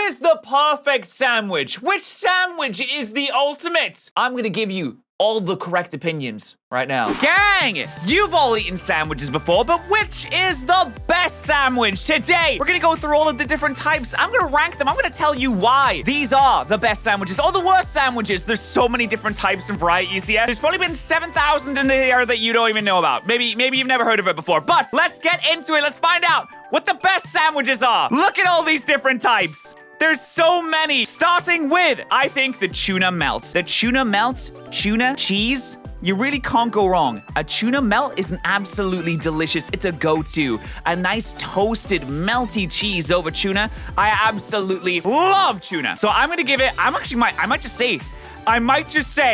is the perfect sandwich? Which sandwich is the ultimate? I'm gonna give you all the correct opinions right now. Gang, you've all eaten sandwiches before, but which is the best sandwich? Today, we're gonna go through all of the different types. I'm gonna rank them. I'm gonna tell you why these are the best sandwiches or the worst sandwiches. There's so many different types and varieties here. There's probably been 7,000 in there that you don't even know about. Maybe you've never heard of it before, but let's get into it. Let's find out what the best sandwiches are. Look at all these different types. There's so many, starting with, I think, the Tuna Melt. The Tuna Melt, tuna, cheese, you really can't go wrong. A Tuna Melt is an absolutely delicious, it's a go-to. A nice toasted, melty cheese over tuna. I absolutely love tuna. So I'm gonna give it, I might just say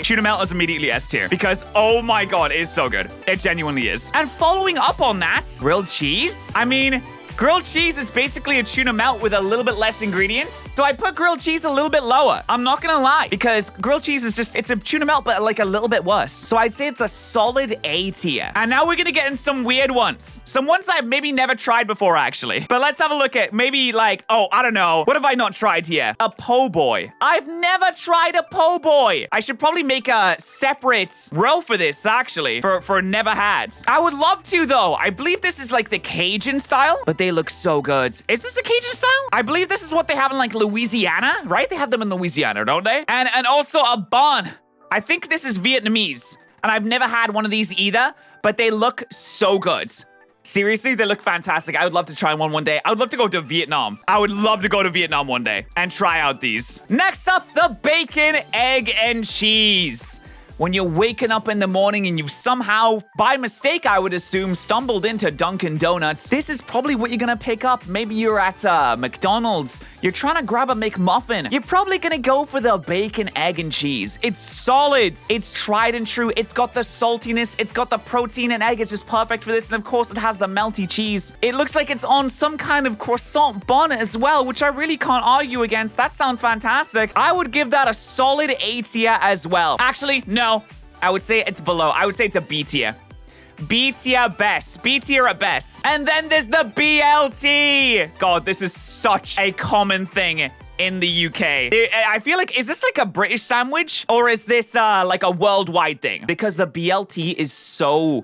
Tuna Melt is immediately S tier because, oh my god, it is so good. It genuinely is. And following up on that, grilled cheese. I mean, grilled cheese is basically a tuna melt with a little bit less ingredients. So I put grilled cheese a little bit lower. I'm not gonna lie, because grilled cheese is just, it's a tuna melt, but like a little bit worse. So I'd say it's a solid A tier. And now we're gonna get in some weird ones. Some ones I've maybe never tried before, actually. But let's have a look at maybe like, oh, I don't know. What have I not tried here? A po' boy. I've never tried a po' boy. I should probably make a separate row for this, actually, for never had. I would love to, though. I believe this is like the Cajun style, but they look so good. Is this a Cajun style? I believe this is what they have in like Louisiana, right? They have them in Louisiana, don't they? And also a bun. I think this is Vietnamese, and I've never had one of these either, but they look so good. Seriously, they look fantastic. I would love to try one day. I would love to go to Vietnam. I would love to go to Vietnam one day and try out these. Next up, the bacon, egg, and cheese. When you're waking up in the morning and you've somehow, by mistake, I would assume, stumbled into Dunkin' Donuts, this is probably what you're gonna pick up. Maybe you're at McDonald's. You're trying to grab a McMuffin. You're probably gonna go for the bacon, egg, and cheese. It's solid. It's tried and true. It's got the saltiness. It's got the protein and egg. It's just perfect for this. And of course, it has the melty cheese. It looks like it's on some kind of croissant bun as well, which I really can't argue against. That sounds fantastic. I would give that a solid A tier as well. Actually, no. I would say it's below. I would say it's a B tier. B tier best. B tier at best. And then there's the BLT. God, this is such a common thing in the UK. I feel like, is this like a British sandwich? Or is this like a worldwide thing? Because the BLT is so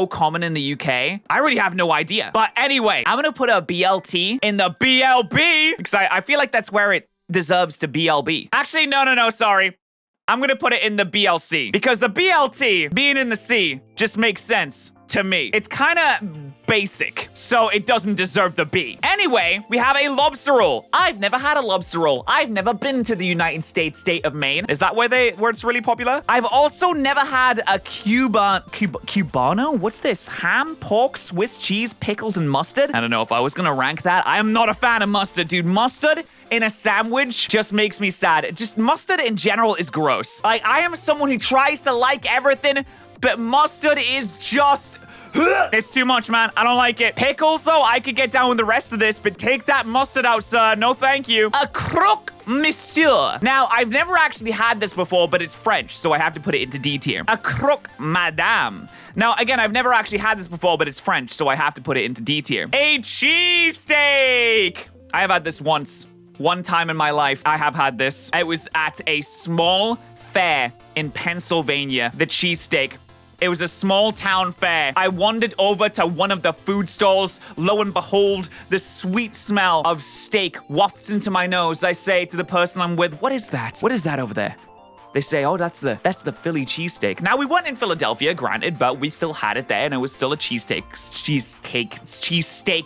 common in the UK. I really have no idea. But anyway, I'm gonna put a BLT in the BLB because I feel like that's where it deserves to BLB. Actually, no, sorry. I'm gonna put it in the BLC because the BLT being in the C just makes sense to me. It's kind of basic, so it doesn't deserve the B. Anyway, we have a lobster roll. I've never had a lobster roll. I've never been to the United States state of Maine. Is that where it's really popular? I've also never had a Cubano? What's this? Ham, pork, Swiss cheese, pickles, and mustard? I don't know if I was gonna rank that. I am not a fan of mustard, dude. Mustard in a sandwich just makes me sad. Just mustard in general is gross. Like, I am someone who tries to like everything, but mustard is just... It's too much, man. I don't like it. Pickles, though, I could get down with the rest of this, but take that mustard out, sir. No, thank you. A croque monsieur. Now, I've never actually had this before, but it's French, so I have to put it into D tier. A croque madame. Now, again, I've never actually had this before, but it's French, so I have to put it into D tier. A cheesesteak. I have had this once. One time in my life, I have had this. It was at a small fair in Pennsylvania, the cheesesteak. It was a small town fair. I wandered over to one of the food stalls. Lo and behold, the sweet smell of steak wafts into my nose. I say to the person I'm with, what is that? What is that over there? They say, oh, that's the Philly cheesesteak. Now, we weren't in Philadelphia, granted, but we still had it there, and it was still a cheesesteak,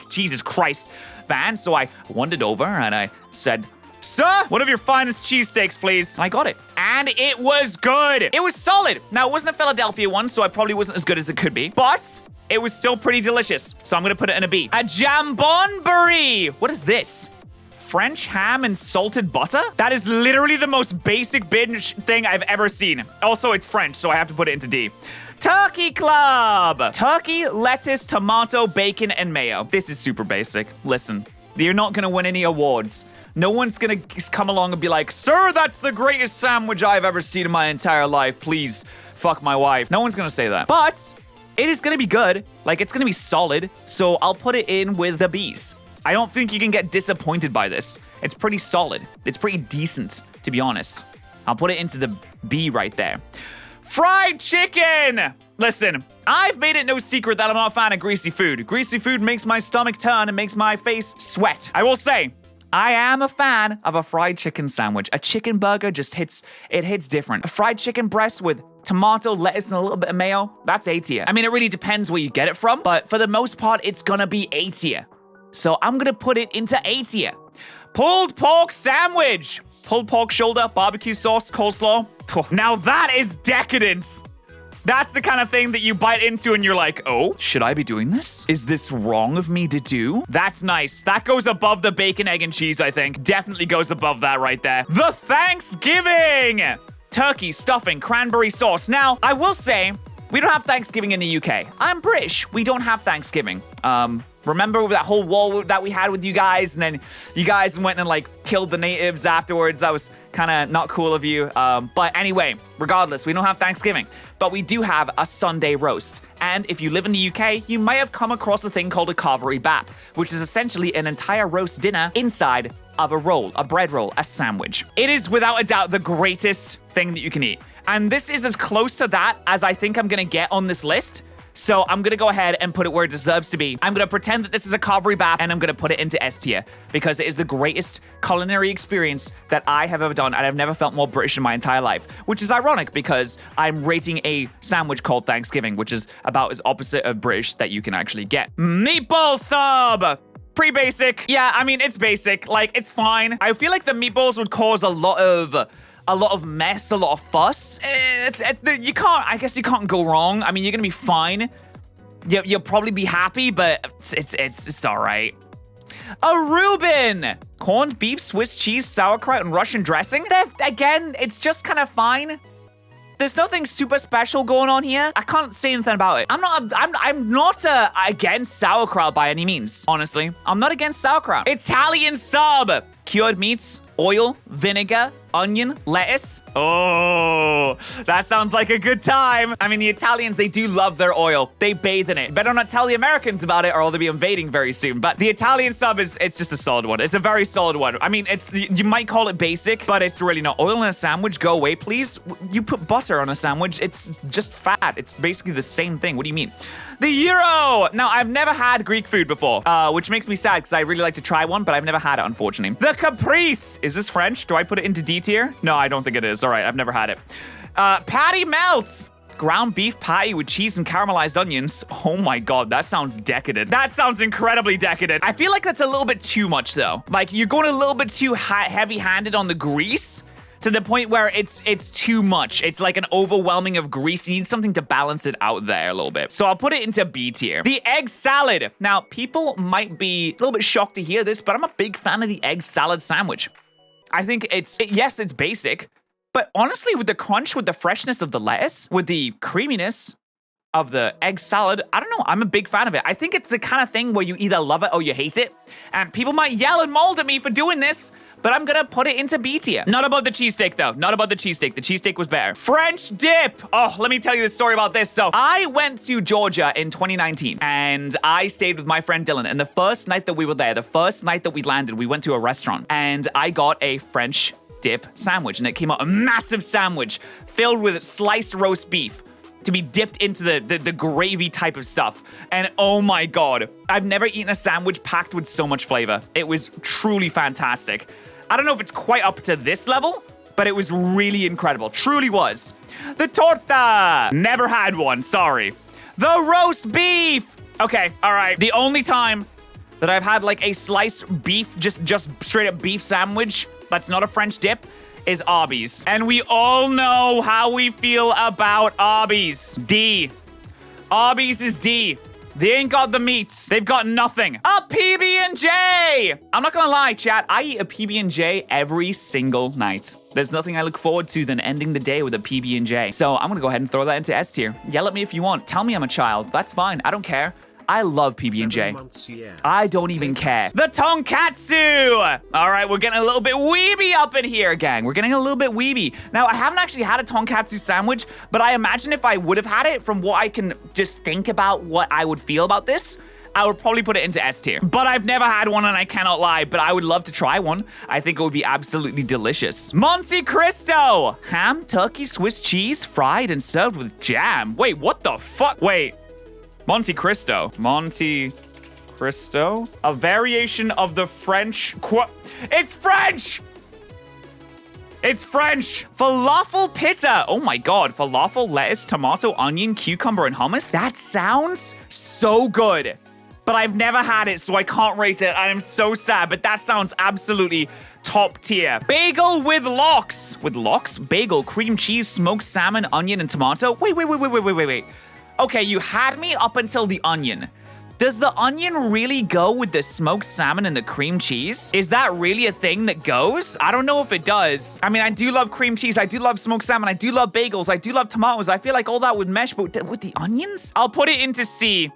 Jesus Christ, van. So I wandered over, and I said, sir, one of your finest cheesesteaks, please. And I got it. And it was good. It was solid. Now, it wasn't a Philadelphia one, so it probably wasn't as good as it could be. But it was still pretty delicious. So I'm going to put it in a B. A jambonburi. What is this? French ham and salted butter? That is literally the most basic binge thing I've ever seen. Also, it's French, so I have to put it into D. Turkey Club. Turkey, lettuce, tomato, bacon, and mayo. This is super basic. Listen, you're not going to win any awards. No one's gonna come along and be like, sir, that's the greatest sandwich I've ever seen in my entire life. Please, fuck my wife. No one's gonna say that. But it is gonna be good. Like, it's gonna be solid. So I'll put it in with the B's. I don't think you can get disappointed by this. It's pretty solid. It's pretty decent, to be honest. I'll put it into the B right there. Fried chicken! Listen, I've made it no secret that I'm not a fan of greasy food. Greasy food makes my stomach turn and makes my face sweat. I will say, I am a fan of a fried chicken sandwich. A chicken burger just hits different. A fried chicken breast with tomato, lettuce, and a little bit of mayo, that's A tier. I mean, it really depends where you get it from, but for the most part, it's gonna be A tier. So I'm gonna put it into A tier. Pulled pork sandwich. Pulled pork shoulder, barbecue sauce, coleslaw. Now that is decadence. That's the kind of thing that you bite into and you're like, oh, should I be doing this? Is this wrong of me to do? That's nice. That goes above the bacon, egg, and cheese, I think. Definitely goes above that right there. The Thanksgiving! Turkey, stuffing, cranberry sauce. Now, I will say, we don't have Thanksgiving in the UK. I'm British. We don't have Thanksgiving. Remember that whole war that we had with you guys, and then you guys went and like killed the natives afterwards? That was kind of not cool of you. But anyway, regardless, we don't have Thanksgiving, but we do have a Sunday roast. And if you live in the UK, you may have come across a thing called a carvery bap, which is essentially an entire roast dinner inside of a roll, a bread roll, a sandwich. It is without a doubt the greatest thing that you can eat. And this is as close to that as I think I'm gonna get on this list. So I'm gonna go ahead and put it where it deserves to be. I'm gonna pretend that this is a carvery bap and I'm gonna put it into S tier because it is the greatest culinary experience that I have ever done, and I've never felt more British in my entire life, which is ironic because I'm rating a sandwich called Thanksgiving, which is about as opposite of British that you can actually get. Meatball Sub! Pretty basic. Yeah, I mean, it's basic. Like, it's fine. I feel like the meatballs would cause a lot of mess, a lot of fuss. I guess you can't go wrong. I mean, you're gonna be fine. You'll probably be happy, but it's all right. A Reuben! Corned beef, Swiss cheese, sauerkraut, and Russian dressing. Again, it's just kind of fine. There's nothing super special going on here. I can't say anything about it. I'm not against sauerkraut by any means, honestly. I'm not against sauerkraut. Italian sub. Cured meats, oil, vinegar, onion, lettuce. Oh, that sounds like a good time. I mean, the Italians, they do love their oil. They bathe in it. Better not tell the Americans about it or they'll be invading very soon. But the Italian sub it's just a solid one. It's a very solid one. I mean, you might call it basic, but it's really not. Oil in a sandwich, go away, please. You put butter on a sandwich, it's just fat. It's basically the same thing. What do you mean? The gyro! Now, I've never had Greek food before, which makes me sad because I really like to try one, but I've never had it, unfortunately. The caprese! Is this French? Do I put it into D tier? No, I don't think it is. All right, I've never had it. Patty melts! Ground beef patty with cheese and caramelized onions. Oh my god, that sounds decadent. That sounds incredibly decadent. I feel like that's a little bit too much, though. Like, you're going a little bit too heavy-handed on the grease, to the point where it's too much. It's like an overwhelming of grease. You need something to balance it out there a little bit. So I'll put it into B tier. The egg salad. Now, people might be a little bit shocked to hear this, but I'm a big fan of the egg salad sandwich. I think yes, it's basic, but honestly, with the crunch, with the freshness of the lettuce, with the creaminess of the egg salad, I don't know, I'm a big fan of it. I think it's the kind of thing where you either love it or you hate it. And people might yell and mold at me for doing this, but I'm gonna put it into B tier. Not above the cheesesteak, though. Not above the cheesesteak. The cheesesteak was better. French dip. Oh, let me tell you the story about this. So I went to Georgia in 2019, and I stayed with my friend Dylan. And the first night that we were there, the first night that we landed, we went to a restaurant, and I got a French dip sandwich, and it came out a massive sandwich filled with sliced roast beef to be dipped into the gravy type of stuff. And oh my god, I've never eaten a sandwich packed with so much flavor. It was truly fantastic. I don't know if it's quite up to this level, but it was really incredible. Truly was. The torta. Never had one, sorry. The roast beef. Okay, all right. The only time that I've had like a sliced beef, just straight up beef sandwich that's not a French dip is Arby's. And we all know how we feel about Arby's. D. Arby's is D. They ain't got the meats. They've got nothing. A PB&J! I'm not gonna lie, chat. I eat a PB&J every single night. There's nothing I look forward to than ending the day with a PB&J. So I'm gonna go ahead and throw that into S tier. Yell at me if you want. Tell me I'm a child. That's fine. I don't care. I love PB&J. I don't even care. The tonkatsu! All right, we're getting a little bit weeby up in here, gang. We're getting a little bit weeby. Now, I haven't actually had a tonkatsu sandwich, but I imagine if I would have had it, from what I can just think about what I would feel about this, I would probably put it into S tier. But I've never had one and I cannot lie, but I would love to try one. I think it would be absolutely delicious. Monte Cristo! Ham, turkey, Swiss cheese, fried and served with jam. Wait, what the fuck? Wait. Monte Cristo. Monte Cristo? A variation of the French It's French! It's French! Falafel pizza! Oh my god. Falafel, lettuce, tomato, onion, cucumber, and hummus? That sounds so good. But I've never had it, so I can't rate it. I am so sad, but that sounds absolutely top tier. Bagel with lox. With lox? Bagel, cream cheese, smoked salmon, onion, and tomato? Wait. Okay, you had me up until the onion. Does the onion really go with the smoked salmon and the cream cheese? Is that really a thing that goes? I don't know if it does. I mean, I do love cream cheese. I do love smoked salmon. I do love bagels. I do love tomatoes. I feel like all that would mesh, but with the onions? I'll put it into C.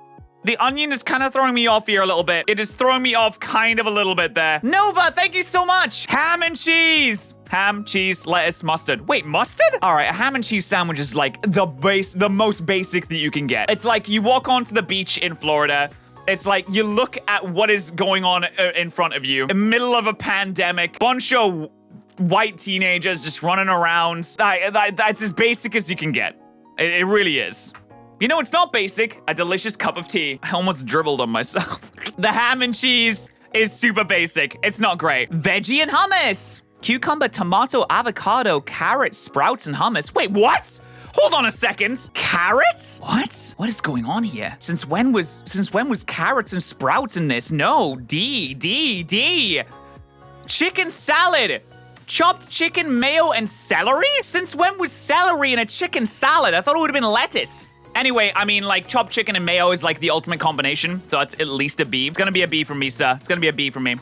The onion is kind of throwing me off here a little bit. It is throwing me off kind of a little bit there. Nova, thank you so much. Ham and cheese. Ham, cheese, lettuce, mustard. Wait, mustard? All right, a ham and cheese sandwich is like the most basic that you can get. It's like you walk onto the beach in Florida. It's like you look at what is going on in front of you. In the middle of a pandemic, bunch of white teenagers just running around. That's as basic as you can get. It really is. You know, it's not basic. A delicious cup of tea. I almost dribbled on myself. The ham and cheese is super basic. It's not great. Veggie and hummus. Cucumber, tomato, avocado, carrot, sprouts, and hummus. Wait, what? Hold on a second. Carrots? What? What is going on here? Since when was carrots and sprouts in this? No. D. Chicken salad. Chopped chicken, mayo, and celery? Since when was celery in a chicken salad? I thought it would have been lettuce. Anyway, I mean, like, chopped chicken and mayo is, like, the ultimate combination, so it's at least a B. It's gonna be a B from me, sir. It's gonna be a B from me.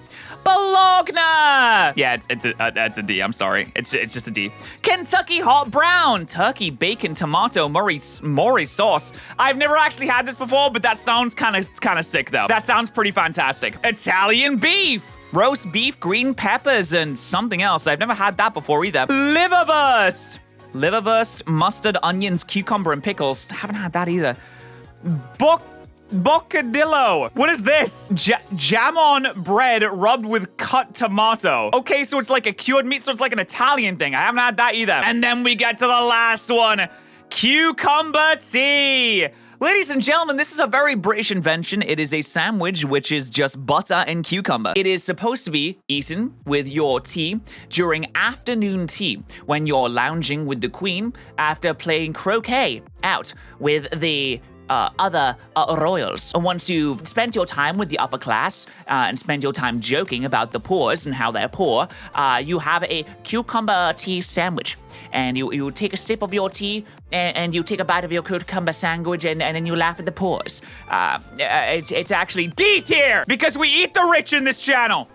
Bologna! Yeah, it's a D, I'm sorry. It's just a D. Kentucky hot brown. Turkey, bacon, tomato, mori sauce. I've never actually had this before, but that sounds kind of sick, though. That sounds pretty fantastic. Italian beef. Roast beef, green peppers, and something else. I've never had that before, either. Liverwurst. Liverwurst, mustard, onions, cucumber, and pickles. Haven't had that either. Bocadillo. What is this? Jam on bread rubbed with cut tomato. Okay, so it's like a cured meat, so it's like an Italian thing. I haven't had that either. And then we get to the last one. Cucumber tea. Ladies and gentlemen, this is a very British invention. It is a sandwich which is just butter and cucumber. It is supposed to be eaten with your tea during afternoon tea when you're lounging with the Queen after playing croquet out with the other royals. And once you've spent your time with the upper class and spent your time joking about the poors and how they're poor, you have a cucumber tea sandwich. And you take a sip of your tea and you take a bite of your cucumber sandwich and then you laugh at the poors. It's actually D tier because we eat the rich in this channel.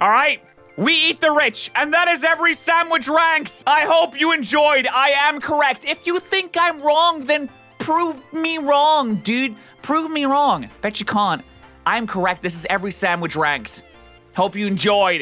All right? We eat the rich, and that is every sandwich ranks. I hope you enjoyed. I am correct. If you think I'm wrong, then prove me wrong, dude. Prove me wrong. Bet you can't. I'm correct. This is every sandwich ranks. Hope you enjoyed.